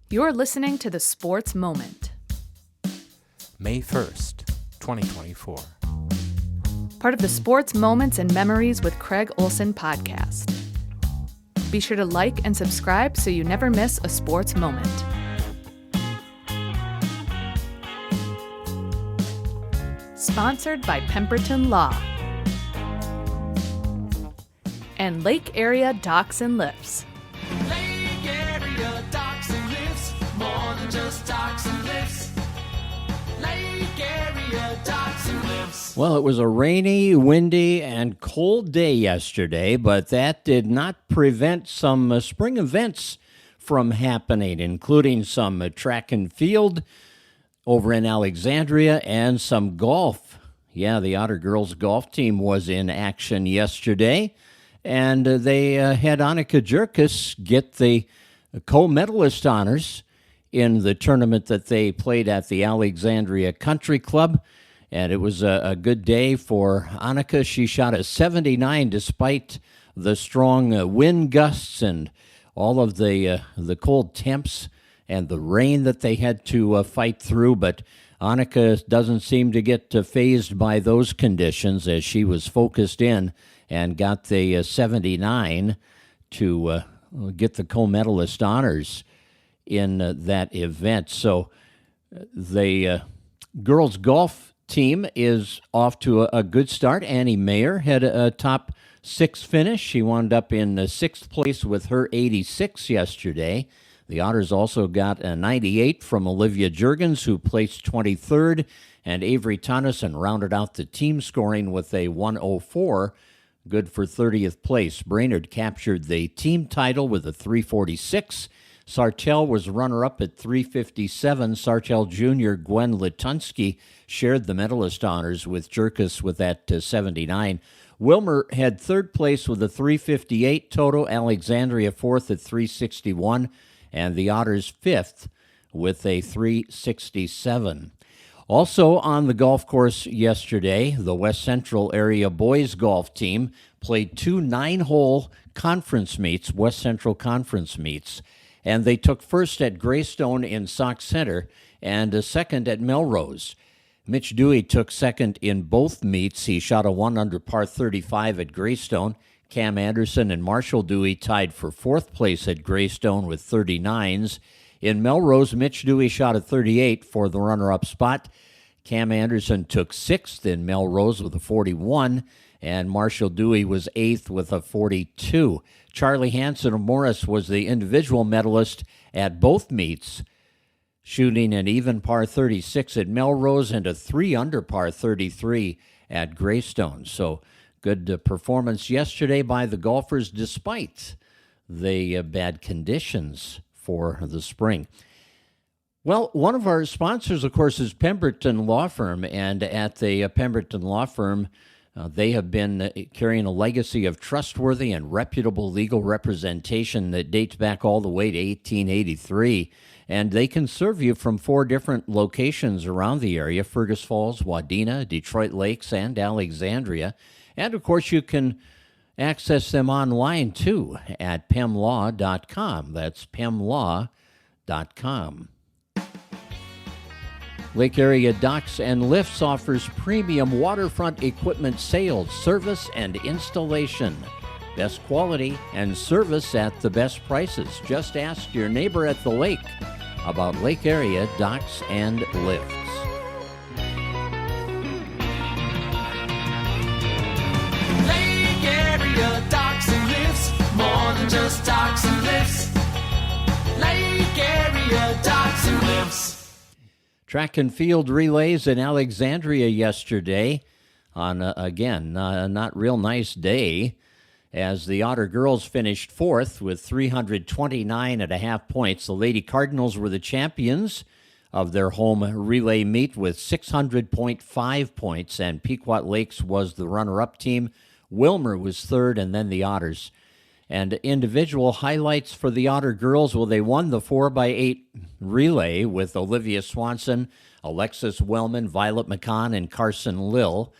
You're listening to The Sports Moment, May 1st, 2024. part of the Sports Moments and Memories with Craig Olson podcast. Be sure to like and subscribe so you never miss a sports moment. Sponsored by Pemberton Law and Lake Area Docks and Lifts. Lake Area Docks and Lifts, more than just docks and lifts. Lake Area Docks and Lifts. Well, it was a rainy, windy, and cold day yesterday, but that did not prevent some spring events from happening, including some track and field over in Alexandria and some golf. Yeah, the Otter girls golf team was in action yesterday, and they had Annika Jerkes get the co-medalist honors in the tournament that they played at the Alexandria Country Club. And it was a good day for Annika. She shot a 79 despite the strong wind gusts and all of the cold temps and the rain that they had to fight through. But Annika doesn't seem to get fazed by those conditions as she was focused in and got the 79 to get the co-medalist honors in that event. So the girls golf team is off to a good start. Annie Mayer had a top 6 finish. She wound up in 6th place with her 86 yesterday. The Otters also got a 98 from Olivia Juergens, who placed 23rd, and Avery Tonneson rounded out the team scoring with a 104, good for 30th place. Brainerd captured the team title with a 346. Sartell was runner-up at 357. Sartell Jr. Gwen Litunsky shared the medalist honors with Jerkes with that 79. Wilmer had 3rd place with a 358 total. Alexandria 4th at 361. And the Otters 5th with a 367. Also on the golf course yesterday, the West Central area boys golf team played 2 9-hole conference meets, West Central conference meets, and they took first at Greystone in Sauk Center and second at Melrose. Mitch Dewey took second in both meets. He shot a 1-under par 35 at Greystone. Cam Anderson and Marshall Dewey tied for 4th place at Greystone with 39s. In Melrose, Mitch Dewey shot a 38 for the runner-up spot. Cam Anderson took 6th in Melrose with a 41, and Marshall Dewey was 8th with a 42. Charlie Hansen of Morris was the individual medalist at both meets, shooting an even par 36 at Melrose and a 3-under par 33 at Greystone. So good performance yesterday by the golfers despite the bad conditions for the spring. Well, one of our sponsors, of course, is Pemberton Law Firm, and at the Pemberton Law Firm, they have been carrying a legacy of trustworthy and reputable legal representation that dates back all the way to 1883, and they can serve you from 4 different locations around the area: Fergus Falls, Wadena, Detroit Lakes, and Alexandria. And, of course, you can access them online, too, at pemlaw.com. That's pemlaw.com. Lake Area Docks and Lifts offers premium waterfront equipment sales, service, and installation. Best quality and service at the best prices. Just ask your neighbor at the lake about Lake Area Docks and Lifts. Lake Area Docks and Lifts, more than just docks and lifts. Lake Area Docks and Lifts. Track and field relays in Alexandria yesterday on, again, a not real nice day, as the Otter girls finished 4th with 329.5 points. The Lady Cardinals were the champions of their home relay meet with 600.5 points, and Pequot Lakes was the runner-up team. Wilmer was 3rd, and then the Otters. And individual highlights for the Otter girls, well, they won the 4x8 relay with Olivia Swanson, Alexis Wellman, Violet McCann, and Carson Lill.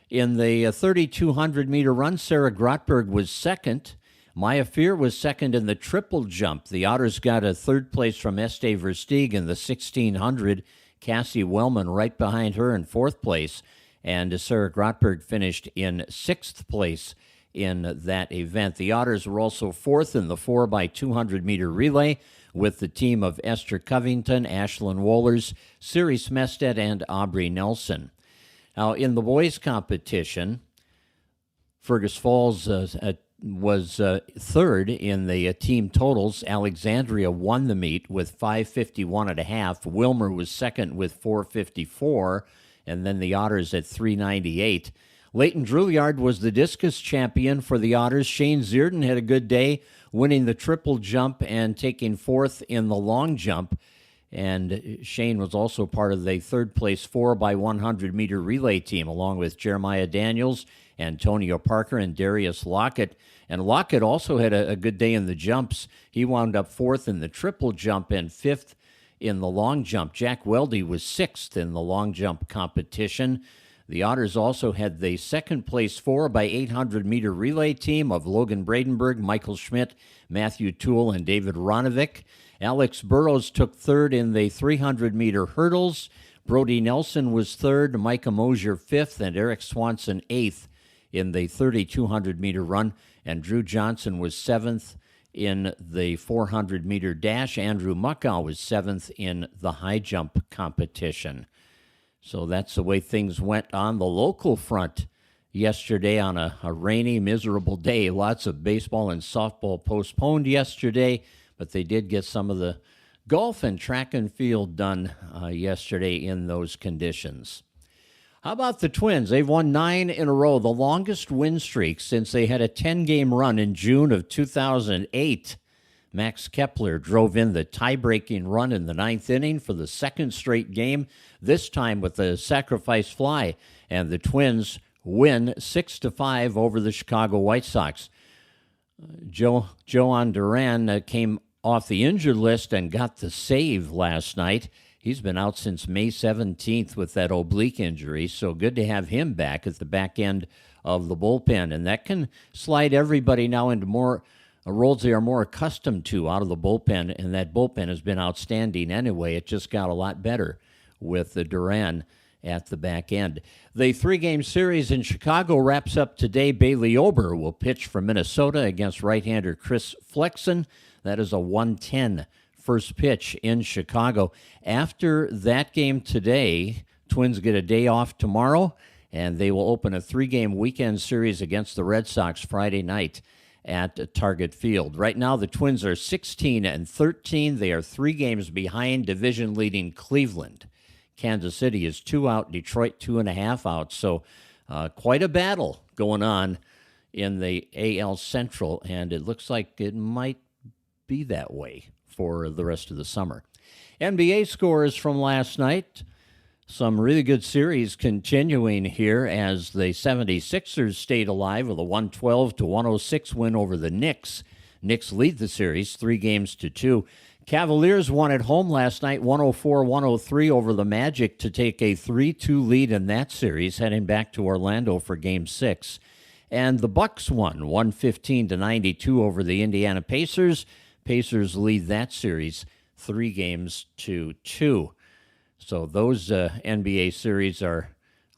In the 3,200-meter run, Sarah Grotberg was 2nd. Maya Fear was second in the triple jump. The Otters got a third place from Este Versteeg in the 1600. Cassie Wellman right behind her in fourth place. And Sarah Grotberg finished in sixth place in that event. The Otters were also fourth in the 4x200-meter relay with the team of Esther Covington, Ashlyn Wohlers, Siri Smestead, and Aubrey Nelson. Now, in the boys' competition, Fergus Falls was third in the team totals. Alexandria won the meet with 5:51.5. Wilmer was second with 4:54, and then the Otters at 3:98. Leighton Drouillard was the discus champion for the Otters. Shane Zierden had a good day, winning the triple jump and taking fourth in the long jump. And Shane was also part of the third-place 4x100-meter relay team, along with Jeremiah Daniels, Antonio Parker, and Darius Lockett. And Lockett also had a good day in the jumps. He wound up fourth in the triple jump and fifth in the long jump. Jack Weldy was sixth in the long jump competition. The Otters also had the second-place 4x800-meter relay team of Logan Bradenberg, Michael Schmidt, Matthew Toole, and David Ronovic. Alex Burrows took third in the 300-meter hurdles. Brody Nelson was third, Micah Mosier fifth, and Eric Swanson eighth in the 3,200-meter run. And Drew Johnson was seventh in the 400-meter dash. Andrew Muckow was seventh in the high jump competition. So that's the way things went on the local front yesterday on a rainy, miserable day. Lots of baseball and softball postponed yesterday, but they did get some of the golf and track and field done yesterday in those conditions. How about the Twins? They've won 9 in a row, the longest win streak since they had a 10-game run in June of 2008. Max Kepler drove in the tie-breaking run in the ninth inning for the second straight game, this time with a sacrifice fly, and the Twins win 6-5 over the Chicago White Sox. Joan Duran came off the injured list and got the save last night. He's been out since May 17th with that oblique injury, so good to have him back at the back end of the bullpen, and that can slide everybody now into more roles they are more accustomed to out of the bullpen, and that bullpen has been outstanding anyway. It just got a lot better with the Duran at the back end. The 3-game series in Chicago wraps up today. Bailey Ober will pitch for Minnesota against right-hander Chris Flexen. That is a 1:10 first pitch in Chicago. After that game today, Twins get a day off tomorrow, and they will open a 3-game weekend series against the Red Sox Friday night at Target Field. Right now, the Twins are 16-13. They are 3 games behind division-leading Cleveland. Kansas City is 2 out, Detroit 2.5 out. So quite a battle going on in the AL Central, and it looks like it might be that way for the rest of the summer. NBA scores from last night. Some really good series continuing here as the 76ers stayed alive with a 112-106 win over the Knicks. Knicks lead the series 3-2. Cavaliers won at home last night 104-103 over the Magic to take a 3-2 lead in that series, heading back to Orlando for Game 6. And the Bucks won 115-92 over the Indiana Pacers. Pacers lead that series 3-2. So those NBA series are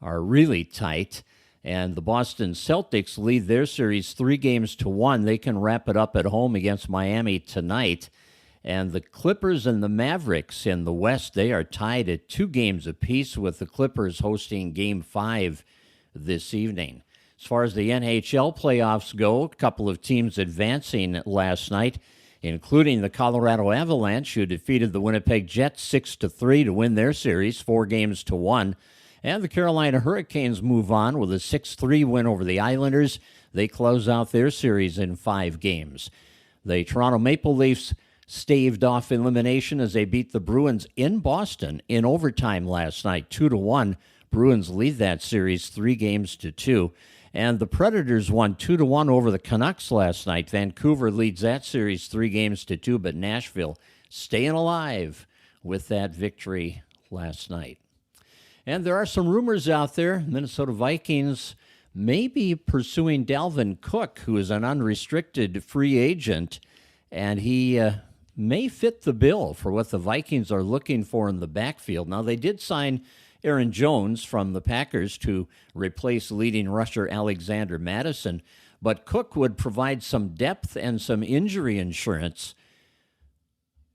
really tight. And the Boston Celtics lead their series 3-1. They can wrap it up at home against Miami tonight. And the Clippers and the Mavericks in the West, they are tied at 2 games apiece, with the Clippers hosting Game 5 this evening. As far as the NHL playoffs go, a couple of teams advancing last night, including the Colorado Avalanche, who defeated the Winnipeg Jets 6-3 to win their series 4-1. And the Carolina Hurricanes move on with a 6-3 win over the Islanders. They close out their series in 5 games. The Toronto Maple Leafs staved off elimination as they beat the Bruins in Boston in overtime last night, 2-1. Bruins lead that series 3-2. And the Predators won 2-1 over the Canucks last night. Vancouver leads that series 3-2, but Nashville staying alive with that victory last night. And there are some rumors out there. Minnesota Vikings may be pursuing Dalvin Cook, who is an unrestricted free agent, and he may fit the bill for what the Vikings are looking for in the backfield. Now, they did sign Aaron Jones from the Packers to replace leading rusher Alexander Mattison, but Cook would provide some depth and some injury insurance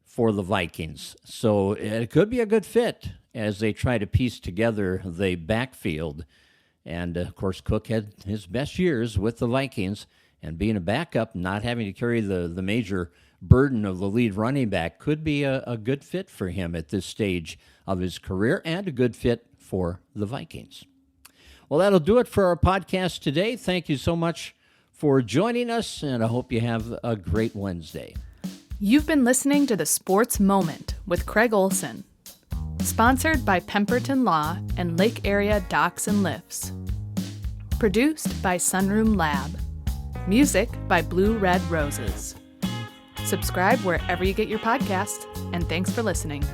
for the Vikings. So it could be a good fit as they try to piece together the backfield. And, of course, Cook had his best years with the Vikings, and being a backup, not having to carry the major burden of the lead running back could be a good fit for him at this stage of his career, and a good fit for the Vikings. Well, that'll do it for our podcast today. Thank you so much for joining us, and I hope you have a great Wednesday. You've been listening to The Sports Moment with Craig Olson, sponsored by Pemberton Law and Lake Area Docks and Lifts. Produced by Sunroom Lab. Music by Blue Red Roses. Subscribe wherever you get your podcasts, and thanks for listening.